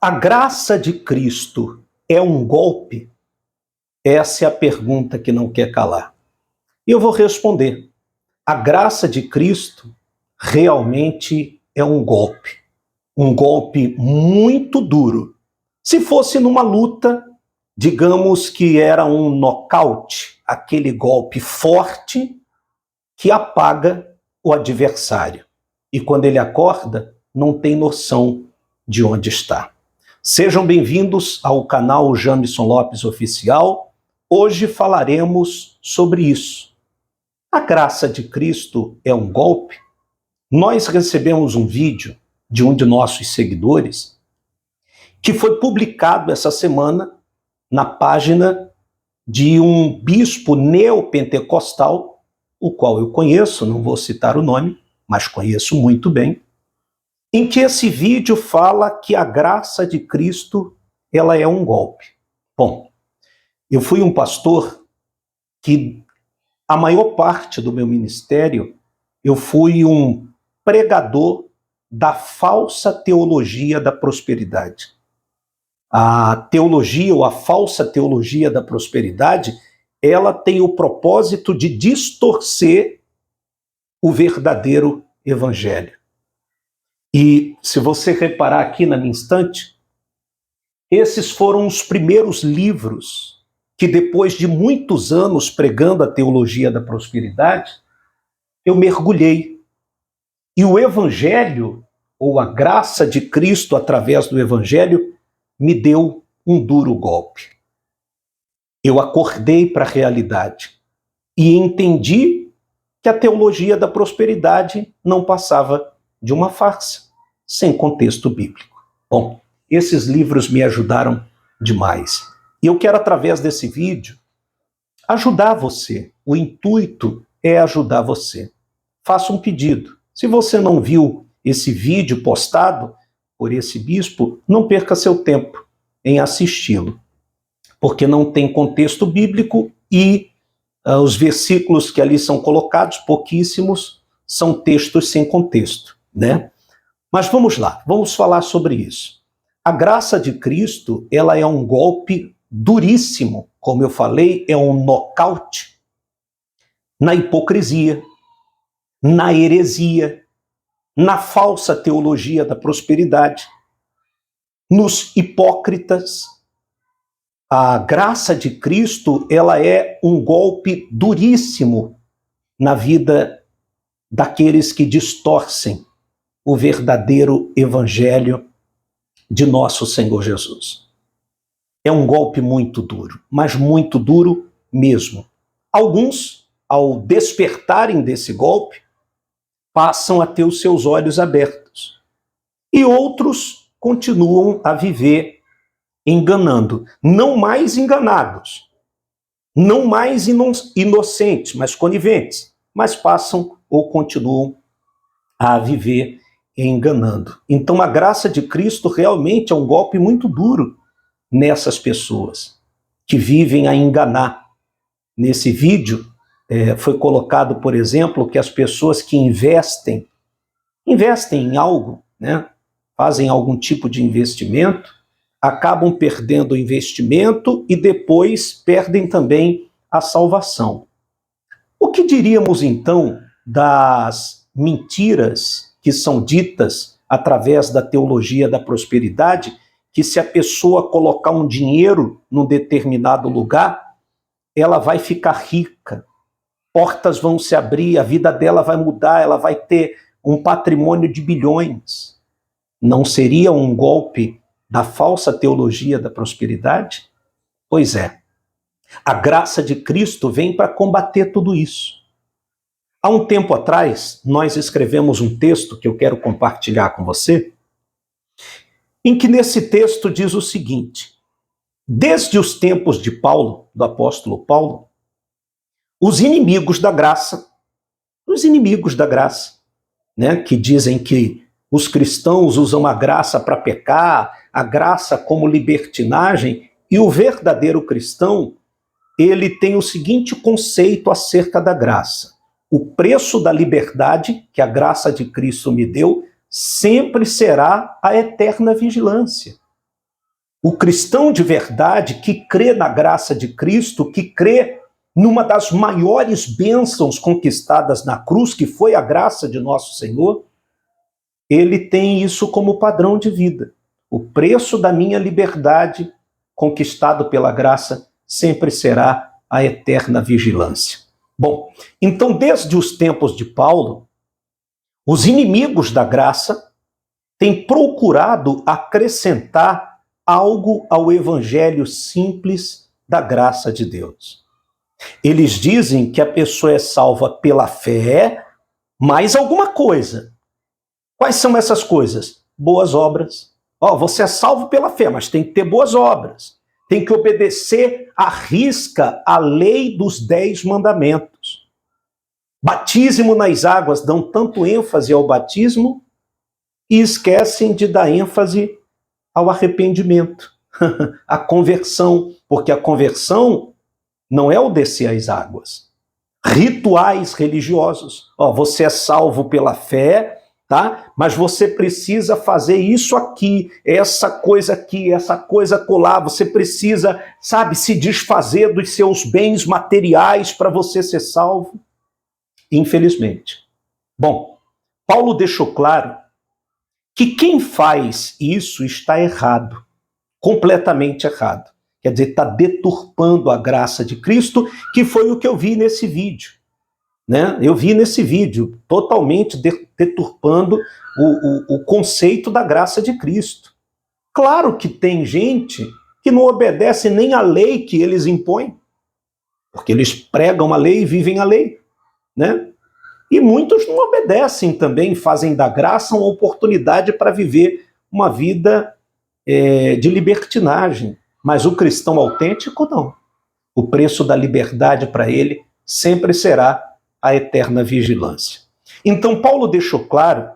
A graça de Cristo é um golpe? Essa é a pergunta que não quer calar. E eu vou responder. A graça de Cristo realmente é um golpe. Um golpe muito duro. Se fosse numa luta, digamos que era um nocaute, aquele golpe forte que apaga o adversário. E quando ele acorda, não tem noção de onde está. Sejam bem-vindos ao canal Jamison Lopes Oficial. Hoje falaremos sobre isso. A graça de Cristo é um golpe? Nós recebemos um vídeo de um de nossos seguidores que foi publicado essa semana na página de um bispo neopentecostal, o qual eu conheço, não vou citar o nome, mas conheço muito bem, em que esse vídeo fala que a graça de Cristo ela é um golpe. Bom, eu fui um pastor que a maior parte do meu ministério eu fui um pregador da falsa teologia da prosperidade. A teologia ou a falsa teologia da prosperidade, ela tem o propósito de distorcer o verdadeiro evangelho. E se você reparar aqui na minha estante, esses foram os primeiros livros que depois de muitos anos pregando a teologia da prosperidade, eu mergulhei. E o evangelho, ou a graça de Cristo através do evangelho, me deu um duro golpe. Eu acordei para a realidade e entendi que a teologia da prosperidade não passava de uma farsa, sem contexto bíblico. Bom, esses livros me ajudaram demais. E eu quero, através desse vídeo, ajudar você. O intuito é ajudar você. Faça um pedido. Se você não viu esse vídeo postado por esse bispo, não perca seu tempo em assisti-lo, porque não tem contexto bíblico e os versículos que ali são colocados, pouquíssimos, são textos sem contexto, né? Mas vamos lá, vamos falar sobre isso. A graça de Cristo, ela é um golpe duríssimo, como eu falei, é um nocaute na hipocrisia, na heresia, na falsa teologia da prosperidade, nos hipócritas. A graça de Cristo, ela é um golpe duríssimo na vida daqueles que distorcem o verdadeiro evangelho de nosso Senhor Jesus. É um golpe muito duro, mas muito duro mesmo. Alguns, ao despertarem desse golpe, passam a ter os seus olhos abertos. E outros continuam a viver enganando. Não mais enganados, não mais inocentes, mas coniventes, mas passam ou continuam a viver enganando. Então a graça de Cristo realmente é um golpe muito duro nessas pessoas que vivem a enganar. Nesse vídeo foi colocado, por exemplo, que as pessoas que investem em algo, né, fazem algum tipo de investimento, acabam perdendo o investimento e depois perdem também a salvação. O que diríamos então das mentiras que são ditas através da teologia da prosperidade, que se a pessoa colocar um dinheiro num determinado lugar, ela vai ficar rica, portas vão se abrir, a vida dela vai mudar, ela vai ter um patrimônio de bilhões. Não seria um golpe da falsa teologia da prosperidade? Pois é. A graça de Cristo vem para combater tudo isso. Há um tempo atrás, nós escrevemos um texto que eu quero compartilhar com você, em que nesse texto diz o seguinte: desde os tempos de Paulo, do apóstolo Paulo, os inimigos da graça, né, que dizem que os cristãos usam a graça para pecar, a graça como libertinagem, e o verdadeiro cristão, ele tem o seguinte conceito acerca da graça: o preço da liberdade que a graça de Cristo me deu sempre será a eterna vigilância. O cristão de verdade que crê na graça de Cristo, que crê numa das maiores bênçãos conquistadas na cruz, que foi a graça de nosso Senhor, ele tem isso como padrão de vida. O preço da minha liberdade, conquistado pela graça, sempre será a eterna vigilância. Bom, então desde os tempos de Paulo, os inimigos da graça têm procurado acrescentar algo ao evangelho simples da graça de Deus. Eles dizem que a pessoa é salva pela fé, mais alguma coisa. Quais são essas coisas? Boas obras. Você é salvo pela fé, mas tem que ter boas obras. Tem que obedecer à risca a lei dos 10 mandamentos. Batismo nas águas, dão tanto ênfase ao batismo e esquecem de dar ênfase ao arrependimento, à conversão, porque a conversão não é o descer às águas. Rituais religiosos. Você é salvo pela fé, tá? Mas você precisa fazer isso aqui, essa coisa colar. Você precisa, se desfazer dos seus bens materiais para você ser salvo. Infelizmente. Bom, Paulo deixou claro que quem faz isso está errado, completamente errado. Quer dizer, está deturpando a graça de Cristo, que foi o que eu vi nesse vídeo. Né? Eu vi nesse vídeo, totalmente deturpando o conceito da graça de Cristo. Claro que tem gente que não obedece nem à lei que eles impõem, porque eles pregam a lei e vivem a lei. Né? E muitos não obedecem também, fazem da graça uma oportunidade para viver uma vida de libertinagem. Mas o cristão autêntico, não. O preço da liberdade para ele sempre será a eterna vigilância. Então, Paulo deixou claro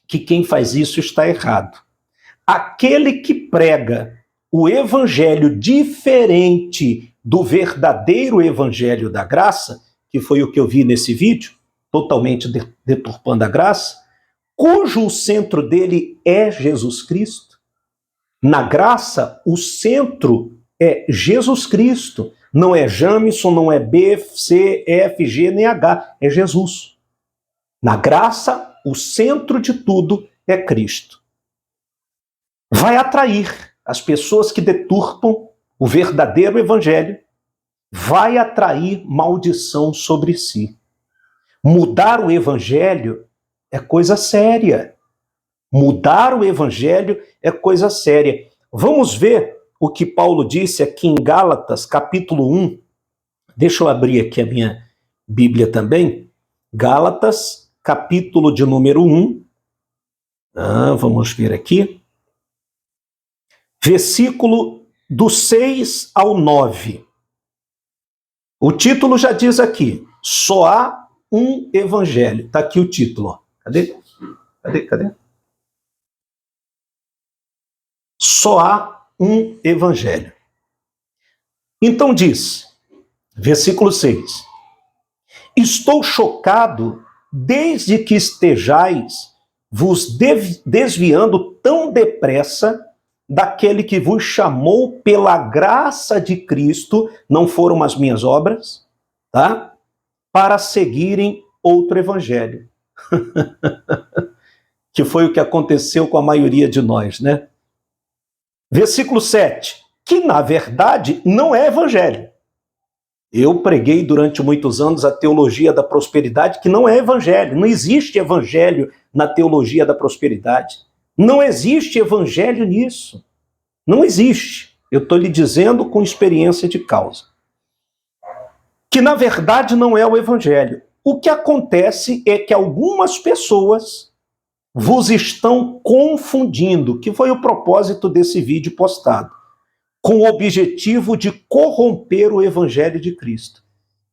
que quem faz isso está errado. Aquele que prega o evangelho diferente do verdadeiro evangelho da graça, que foi o que eu vi nesse vídeo, totalmente deturpando a graça, cujo centro dele é Jesus Cristo. Na graça, o centro é Jesus Cristo. Não é Jamison, não é B, C, F, G, nem H. É Jesus. Na graça, o centro de tudo é Cristo. Vai atrair as pessoas que deturpam o verdadeiro evangelho, vai atrair maldição sobre si. Mudar o evangelho é coisa séria. Mudar o evangelho é coisa séria. Vamos ver o que Paulo disse aqui em Gálatas, capítulo 1. Deixa eu abrir aqui a minha Bíblia também. Gálatas, capítulo de número 1. Vamos ver aqui. Versículo do 6 ao 9. O título já diz aqui, só há um evangelho. Está aqui o título. Ó. Cadê? Só há um evangelho. Então diz, versículo 6, estou chocado desde que estejais vos desviando tão depressa daquele que vos chamou pela graça de Cristo, não foram as minhas obras, tá? Para seguirem outro evangelho. Que foi o que aconteceu com a maioria de nós, né? Versículo 7, que na verdade não é evangelho. Eu preguei durante muitos anos a teologia da prosperidade, que não é evangelho. Não existe evangelho na teologia da prosperidade. Não existe evangelho nisso. Não existe. Eu estou lhe dizendo com experiência de causa. Que na verdade não é o evangelho. O que acontece é que algumas pessoas vos estão confundindo, que foi o propósito desse vídeo postado, com o objetivo de corromper o evangelho de Cristo.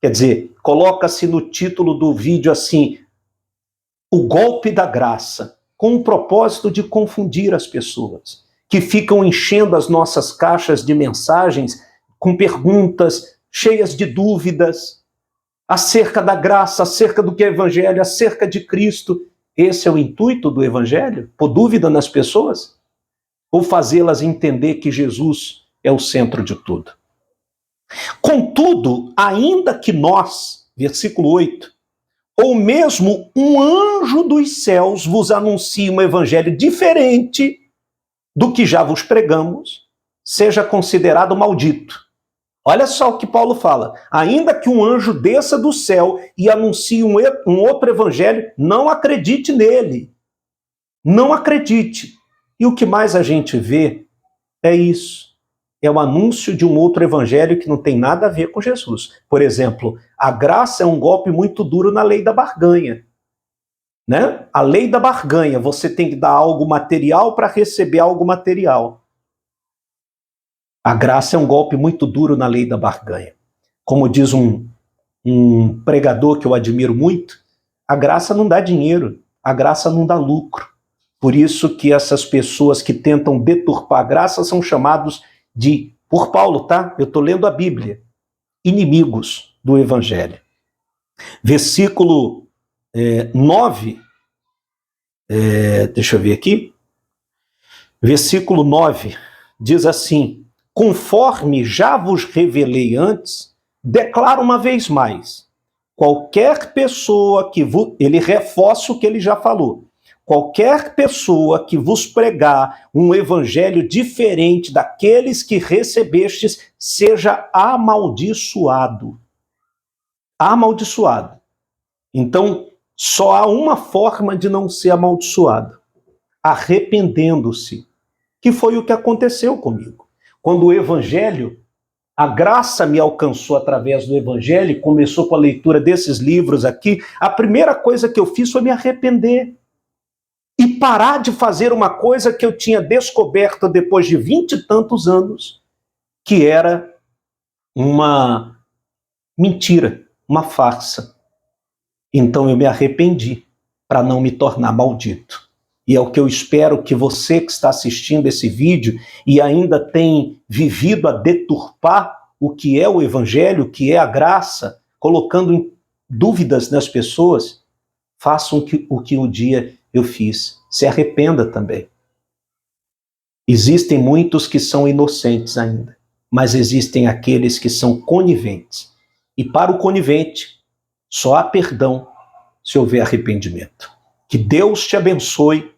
Quer dizer, coloca-se no título do vídeo assim, o golpe da graça, com o propósito de confundir as pessoas, que ficam enchendo as nossas caixas de mensagens com perguntas cheias de dúvidas acerca da graça, acerca do que é evangelho, acerca de Cristo. Esse é o intuito do evangelho? Pôr dúvida nas pessoas? ou fazê-las entender que Jesus é o centro de tudo. Contudo, ainda que nós, versículo 8, ou mesmo um anjo dos céus vos anuncie um evangelho diferente do que já vos pregamos, seja considerado maldito. Olha só o que Paulo fala. Ainda que um anjo desça do céu e anuncie um outro evangelho, não acredite nele. Não acredite. E o que mais a gente vê é isso. É o anúncio de um outro evangelho que não tem nada a ver com Jesus. Por exemplo, a graça é um golpe muito duro na lei da barganha. Né? A lei da barganha, você tem que dar algo material para receber algo material. A graça é um golpe muito duro na lei da barganha. Como diz um pregador que eu admiro muito, a graça não dá dinheiro, a graça não dá lucro. Por isso que essas pessoas que tentam deturpar a graça são chamados de, por Paulo, tá? Eu estou lendo a Bíblia, inimigos do Evangelho. Versículo 9, deixa eu ver aqui. Versículo 9 diz assim: conforme já vos revelei antes, declaro uma vez mais, qualquer pessoa que vos... Ele reforça o que ele já falou. Qualquer pessoa que vos pregar um evangelho diferente daqueles que recebestes, seja amaldiçoado. Amaldiçoado. Então, só há uma forma de não ser amaldiçoado: arrependendo-se, que foi o que aconteceu comigo. Quando o evangelho, a graça me alcançou através do evangelho, começou com a leitura desses livros aqui, a primeira coisa que eu fiz foi me arrepender. E parar de fazer uma coisa que eu tinha descoberto depois de 20 e tantos anos, que era uma mentira, uma farsa. Então eu me arrependi para não me tornar maldito. E é o que eu espero que você que está assistindo esse vídeo e ainda tem vivido a deturpar o que é o evangelho, o que é a graça, colocando dúvidas nas pessoas, façam o que um dia eu fiz. Se arrependa também. Existem muitos que são inocentes ainda, mas existem aqueles que são coniventes. E para o conivente, só há perdão se houver arrependimento. Que Deus te abençoe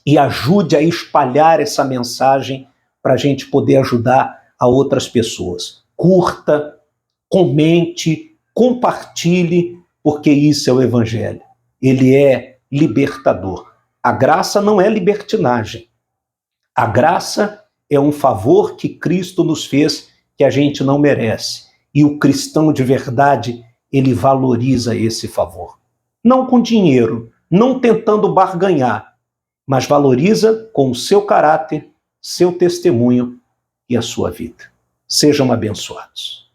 e ajude a espalhar essa mensagem para a gente poder ajudar a outras pessoas. Curta, comente, compartilhe, porque isso é o Evangelho. Ele é libertador. A graça não é libertinagem. A graça é um favor que Cristo nos fez que a gente não merece. E o cristão de verdade, ele valoriza esse favor. Não com dinheiro, não tentando barganhar, mas valoriza com o seu caráter, seu testemunho e a sua vida. Sejam abençoados.